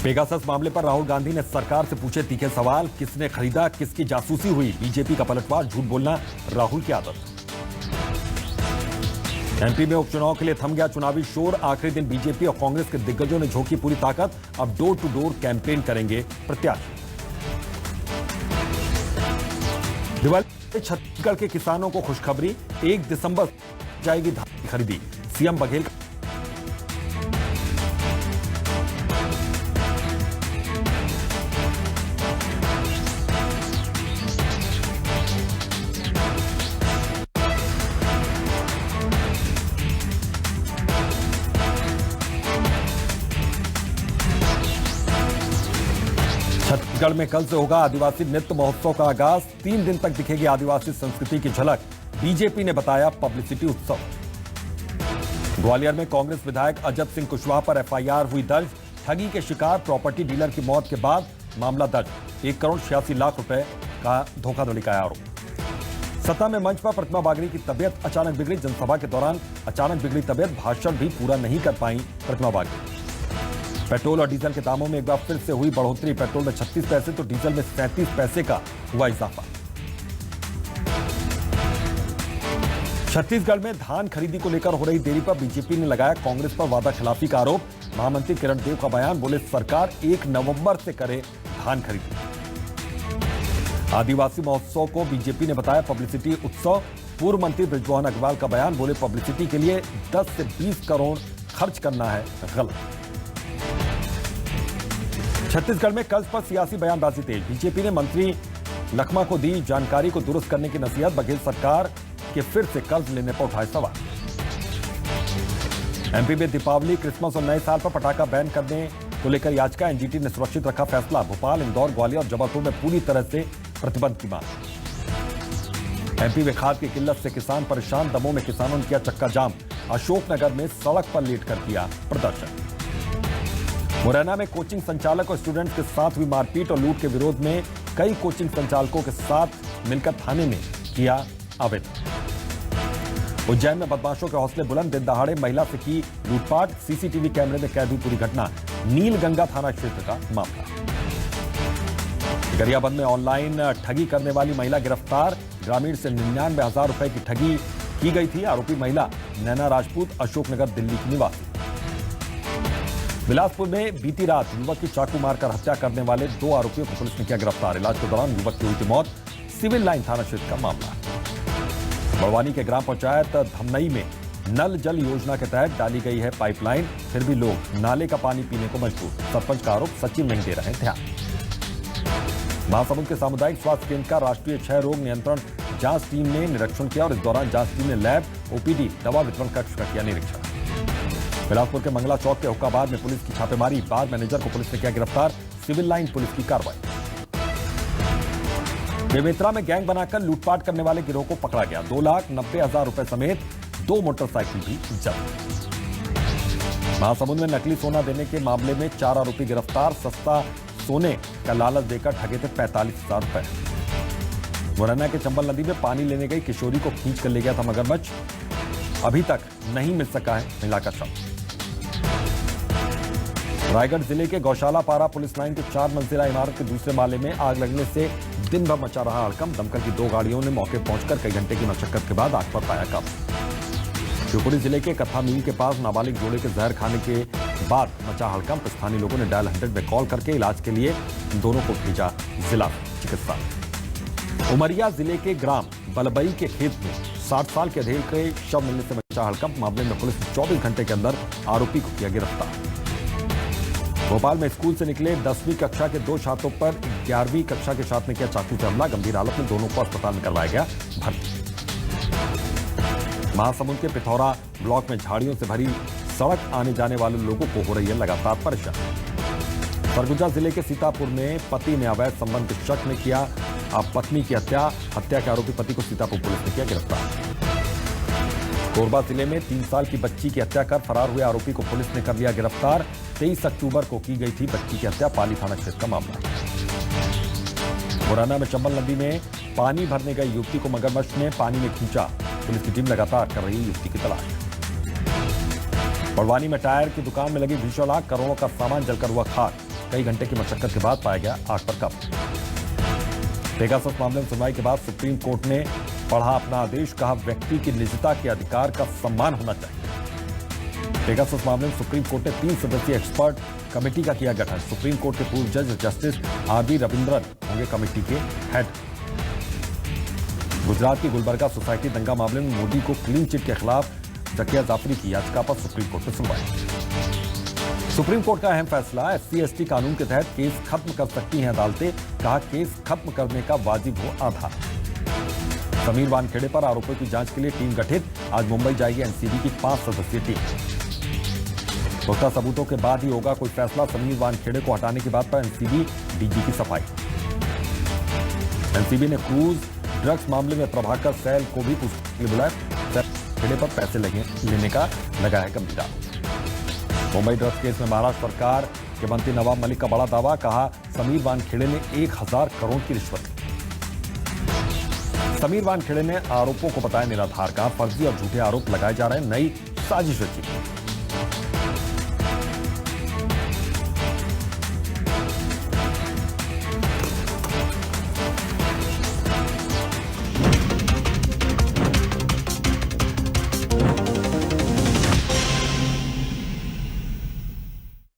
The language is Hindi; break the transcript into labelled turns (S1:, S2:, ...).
S1: पेगासस मामले पर राहुल गांधी ने सरकार से पूछे तीखे सवाल। किसने खरीदा, किसकी जासूसी हुई? बीजेपी का पलटवार, झूठ बोलना राहुल की आदत। एमपी में उपचुनाव के लिए थम गया चुनावी शोर। आखिरी दिन बीजेपी और कांग्रेस के दिग्गजों ने झोंकी पूरी ताकत। अब डोर टू डोर कैंपेन करेंगे प्रत्याशी। दिवाली छत्तीसगढ़ के किसानों को खुशखबरी, 1 दिसंबर जाएगी धान की खरीदी। सीएम बघेल छत्तीसगढ़ में कल से होगा आदिवासी नृत्य महोत्सव का आगाज। 3 दिन तक दिखेगी आदिवासी संस्कृति की झलक। बीजेपी ने बताया पब्लिसिटी उत्सव। ग्वालियर में कांग्रेस विधायक अजब सिंह कुशवाहा पर एफआईआर हुई दर्ज। ठगी के शिकार प्रॉपर्टी डीलर की मौत के बाद मामला दर्ज। 1 करोड़ 86 लाख रुपए का धोखाधड़ी का आरोप। सत्ता में मंच पर प्रतिमा बागड़ी की तबियत अचानक बिगड़ी। जनसभा के दौरान अचानक बिगड़ी तबियत, भाषण भी पूरा नहीं कर पाई प्रतिमा बागड़ी। पेट्रोल और डीजल के दामों में एक बार फिर से हुई बढ़ोतरी। पेट्रोल में 36 पैसे तो डीजल में 37 पैसे का हुआ इजाफा। छत्तीसगढ़ में धान खरीदी को लेकर हो रही देरी पर बीजेपी ने लगाया कांग्रेस पर वादा खिलाफी का आरोप। महामंत्री किरण देव का बयान, बोले सरकार 1 नवंबर से करे धान खरीदी। आदिवासी महोत्सव को बीजेपी ने बताया पब्लिसिटी उत्सव। पूर्व मंत्री बृजमोहन अग्रवाल का बयान, बोले पब्लिसिटी के लिए 10 से 20 करोड़ खर्च करना है गलत। छत्तीसगढ़ में कर्ज पर सियासी बयानबाजी तेज। बीजेपी ने मंत्री लखमा को दी जानकारी को दुरुस्त करने की नसीहत। बघेल सरकार के फिर से कर्ज लेने पर उठाए सवाल। एमपी में दीपावली, क्रिसमस और नए साल पर पटाखा बैन करने को लेकर याचिका। एनजीटी ने सुरक्षित रखा फैसला। भोपाल, इंदौर, ग्वालियर और जबलपुर में पूरी तरह से प्रतिबंध की मांग। एमपी में खाद की किल्लत से किसान परेशान। दमोह में किसानों ने किया चक्का जाम। अशोकनगर में सड़क पर लेटकर किया प्रदर्शन। मुरैना में कोचिंग संचालक और स्टूडेंट्स के साथ हुई मारपीट और लूट के विरोध में कई कोचिंग संचालकों के साथ मिलकर थाने में किया आवेदन। उज्जैन में बदमाशों के हौसले बुलंद। दिन दहाड़े महिला से की लूटपाट। सीसीटीवी कैमरे में कैद हुई पूरी घटना। नीलगंगा थाना क्षेत्र का मामला। गरियाबंद में ऑनलाइन ठगी करने वाली महिला गिरफ्तार। ग्रामीण से 99,000 रुपए की ठगी की गई थी। आरोपी महिला नैना राजपूत, अशोकनगर, दिल्ली की निवासी। बिलासपुर में बीती रात युवक की चाकू मारकर हत्या करने वाले 2 आरोपियों को पुलिस ने किया गिरफ्तार। इलाज के दौरान युवक की हुई थी मौत। सिविल लाइन थाना क्षेत्र का मामला। बड़वानी के ग्राम पंचायत धमनई में नल जल योजना के तहत डाली गई है पाइपलाइन, फिर भी लोग नाले का पानी पीने को मजबूर। सरपंच का आरोप, सचिव नहीं दे रहे ध्यान। महासमुंद के सामुदायिक स्वास्थ्य केंद्र का राष्ट्रीय क्षय रोग नियंत्रण जांच टीम ने निरीक्षण किया और इस दौरान जांच टीम ने लैब, ओपीडी, दवा वितरण कक्ष का किया निरीक्षण। बिलासपुर के मंगला चौक के हुक्काबाद में पुलिस की छापेमारी। बार मैनेजर को पुलिस ने किया गिरफ्तार। सिविल लाइन पुलिस की कार्रवाई। बेमेतरा में गैंग बनाकर लूटपाट करने वाले गिरोह को पकड़ा गया। 2,90,000 रुपए समेत 2 मोटरसाइकिल भी जब्त। महासमुंद में नकली सोना देने के मामले में 4 आरोपी गिरफ्तार। सस्ता सोने का लालच देकर ठगे थे 45,000 रुपए। मुरैना के चंबल नदी में पानी लेने गई किशोरी को खींच कर ले गया था मगरमच्छ। अभी तक नहीं मिल सका है महिला का शव। रायगढ़ जिले के गौशाला पारा पुलिस लाइन के 4 मंजिला इमारत के दूसरे माले में आग लगने से दिन भर मचा रहा हड़कंप। दमकल की 2 गाड़ियों ने मौके पहुंचकर कई घंटे की मशक्कत के बाद आग पर पाया काबू। शिवपुरी जिले के कथा मील के पास नाबालिग जोड़े के जहर खाने के बाद मचा हड़कंप। स्थानीय लोगों ने डायल 100 में कॉल करके इलाज के लिए दोनों को भेजा जिला चिकित्सालय। उमरिया जिले के ग्राम बलबई के खेत में 60 साल के अधेड़ के शव मिलने से मचा हड़कंप। मामले में पुलिस ने 24 घंटे के अंदर आरोपी को किया गिरफ्तार। भोपाल में स्कूल से निकले 10वीं कक्षा के 2 छात्रों पर 11वीं कक्षा के छात्र ने किया चाकू से हमला। गंभीर हालत में दोनों को अस्पताल में करवाया गया भर्ती। महासमुंद के पिथौरा ब्लॉक में झाड़ियों से भरी सड़क आने जाने वाले लोगों को हो रही है लगातार परेशानी। सरगुजा जिले के सीतापुर में पति ने अवैध संबंध के शक में किया पत्नी की हत्या के आरोपी पति को सीतापुर पुलिस ने किया गिरफ्तार। कोरबा जिले में 3 साल की बच्ची की हत्या कर फरार हुए आरोपी को पुलिस ने कर लिया गिरफ्तार। 23 अक्टूबर को की गई थी बच्ची की हत्या। पाली थाना क्षेत्र का मामला। मुरैना में चंबल नदी में पानी भरने गई युवती को मगरमच्छ ने पानी में खींचा। पुलिस की टीम लगातार कर रही है युवती की तलाश। बड़वानी में टायर की दुकान में लगी भीषण आग, करोड़ों का सामान जलकर हुआ खाक। कई घंटे की मशक्कत के बाद पाया गया आग पर काबू। पेगासस मामले में सुनवाई के बाद सुप्रीम कोर्ट ने पढ़ा अपना आदेश, कहा व्यक्ति की निजता के अधिकार का सम्मान होना चाहिए। पेगासस मामले में सुप्रीम कोर्ट ने 3 सदस्यीय एक्सपर्ट कमेटी का किया गठन। सुप्रीम कोर्ट के पूर्व जज जस्टिस आर.बी. रविंद्रन होंगे कमेटी के हेड। गुजरात की गुलबर्गा सोसाइटी दंगा मामले में मोदी को क्लीन चिट के खिलाफ जकिया जाफरी की याचिका पर सुप्रीम कोर्ट में सुनवाई। सुप्रीम कोर्ट का अहम फैसला, SC/ST कानून के तहत केस खत्म कर सकती हैं अदालतें, कहा केस खत्म करने का वाजिब हो आधार। समीर वानखेड़े पर आरोपों की जांच के लिए टीम गठित, आज मुंबई जाएगी एनसीबी की 5 सदस्यीय टीम। पुख्ता सबूतों के बाद ही होगा कोई फैसला, समीर वानखेड़े को हटाने की बात पर एनसीबी डीजी की सफाई। एनसीबी ने क्रूज ड्रग्स मामले में प्रभाकर सैल को भी पूछने के लिए बुलाया, खेड़े पर पैसे लेने का लगाया गंभीर आरोप। मुंबई ड्रग्स केस में महाराष्ट्र सरकार के मंत्री नवाब मलिक का बड़ा दावा, कहा समीर वानखेड़े ने 1000 करोड़ की रिश्वत ली। समीर वानखेड़े ने आरोपों को बताया निराधार, कहा फर्जी और झूठे आरोप लगाए जा रहे हैं, नई साजिश रची।